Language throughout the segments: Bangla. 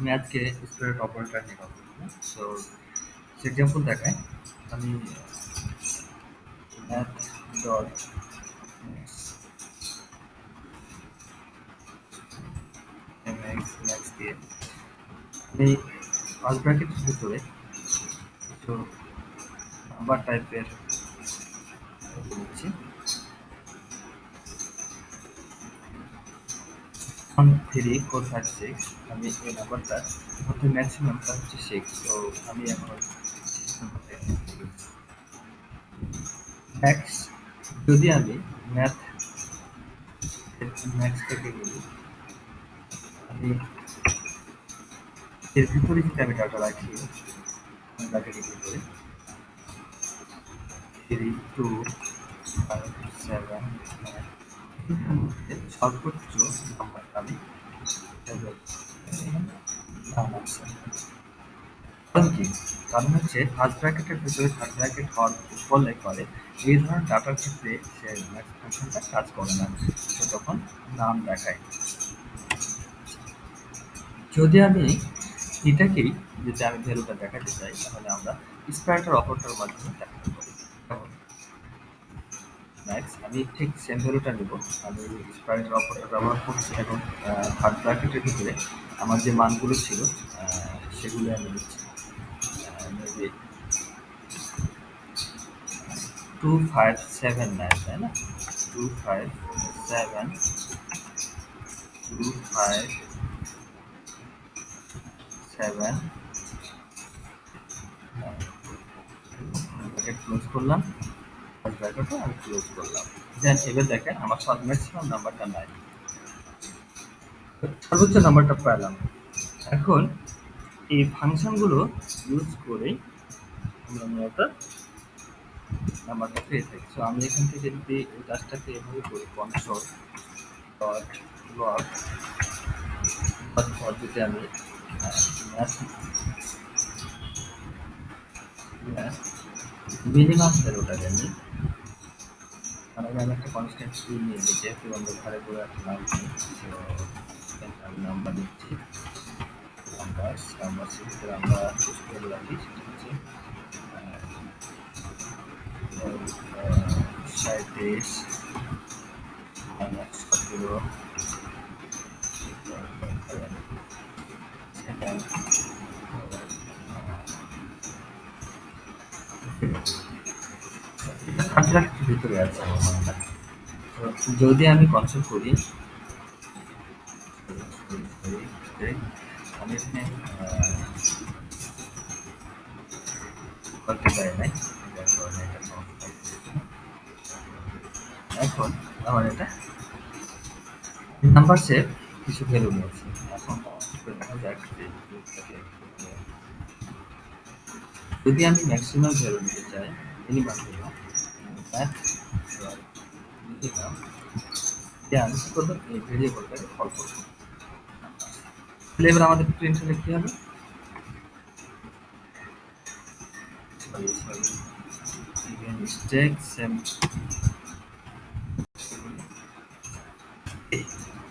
আমি আজকে স্প্রেড অপারেটর নিয়ে কথা বলবো। সো এক্সাম্পল দেখায় আমি ম্যাথ ডট এমএক্স ম্যাক্স দিয়ে আমি ফার্স্ট ব্র্যাকেটের ভিতরে কিছু নাম্বার টাইপের দিচ্ছি 1 3 4 5 6 আমি এই নাম্বারটা মধ্যে ম্যাক্সিমামটা হচ্ছে 6। তো আমি এখন ম্যাক্স যদি আমি ম্যাথ ম্যাক্স থেকে বলি আমি এর ভিতরে যদি আমি ডাটা রাখি ব্র্যাকেটের ভিতরে 3 2 5 7 সর্বোচ্চ নাম্বার আমি কারণ কি? কারণ হচ্ছে ফার্স্ট ব্র্যাকেটের ভিতরে থার্ড ব্র্যাকেট হওয়ার ফলে করে এই ধরনের ডাটার ক্ষেত্রে সে ম্যাক্স ফাংশনটা কাজ করে না, সে তখন নাম দেখায়। যদি আমি এটাকেই যদি আমি ভ্যালুটা দেখাতে চাই তাহলে আমরা স্প্যাটার অপারেটরের মাধ্যমে দেখাতে পারি। ম্যাক্স আমি ঠিক সেম ভ্যালুটা নেব, আমি স্প্যাটার অপারেটর ব্যবহার করছি এবং থার্ড ব্র্যাকেটের ভিতরে আমার যে মানগুলো ছিল সেগুলো আমি নিচ্ছি। মেবি 2579, তাই না? 257 257 ব্র্যাকেট ক্লোজ করলাম, ফার্স্ট ব্র্যাকেটও আমি ক্লোজ করলাম। দেন এবার দেখেন আমার ম্যাক্সিমাম নাম্বারটা নাই, সর্বোচ্চ নাম্বারটা পেলাম। এখন এই ফাংশনগুলো ইউজ করে আমরা মূলত নাম্বারটা পেয়ে থাকি। সো আমি এখান থেকে যদি এই কাজটাকে এভাবে করি কনসোল ডট লগ যদি আমি মিনিমাম ভ্যালুটাকে আমি মানে আমি একটা কনস্ট্যান্ট কি নিয়ে নিই, যেহেতু আমরা ঘরে করে একটা নাম নিই, আমি নাম্বার দিচ্ছি নাম্বার সেক্ষেত্রে আমরা চুজ করে রাখি, সেটা হচ্ছে 37 -17 ভিতরে আছে আমার মানটা। যদি আমি কনসোল করি আমি এখানে করতে পারি নাই, এখন আমার এটা নাম্বার সেভ কিছু ভ্যালু নিয়েছে। এখন দেখা যাক যদি আমি ম্যাক্সিমাম ভ্যালু নিতে চাই, মিনিমাম ভ্যালু আমি কি করবো, এই ভেরিয়েবলটাকে কল করবো। তাহলে এবার আমাদের প্রিন্ট হলে কি হবে,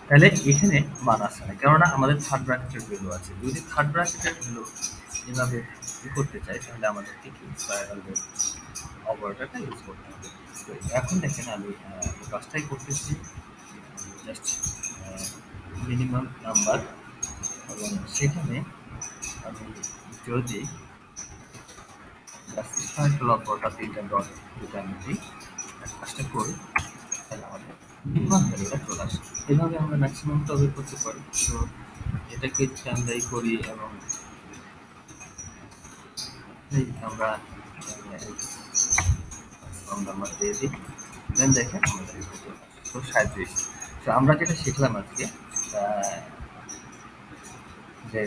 তাহলে এখানে মান আসছে না, কেননা আমাদের থার্ড ব্র্যাকেটের ভ্যালু আছে। যদি থার্ড ব্র্যাকেটের ভ্যালু এভাবে করতে চাই তাহলে আমাদেরকে কি স্পাইরাল অপারেটরটা ইউজ করতে হবে। তো এখন দেখেন আমি কাজটাই করতেছি, জাস্ট মিনিমাম নাম্বার, এবং সেখানে আমি যদি স্পাইরাল অপারেটর 3টা ডট যদি আমি দিই কাজটা করি তাহলে আমাদের মিনিমাম ভ্যালুটা চলে আসে। এভাবে আমরা ম্যাক্সিমামটা বের করতে পারি। তো এটাকে আমরা করি এবং আমরা নাম্বার দিয়ে দিই, দেন দেখেন আমাদের 37। তো আমরা যেটা শিখলাম আজকে যে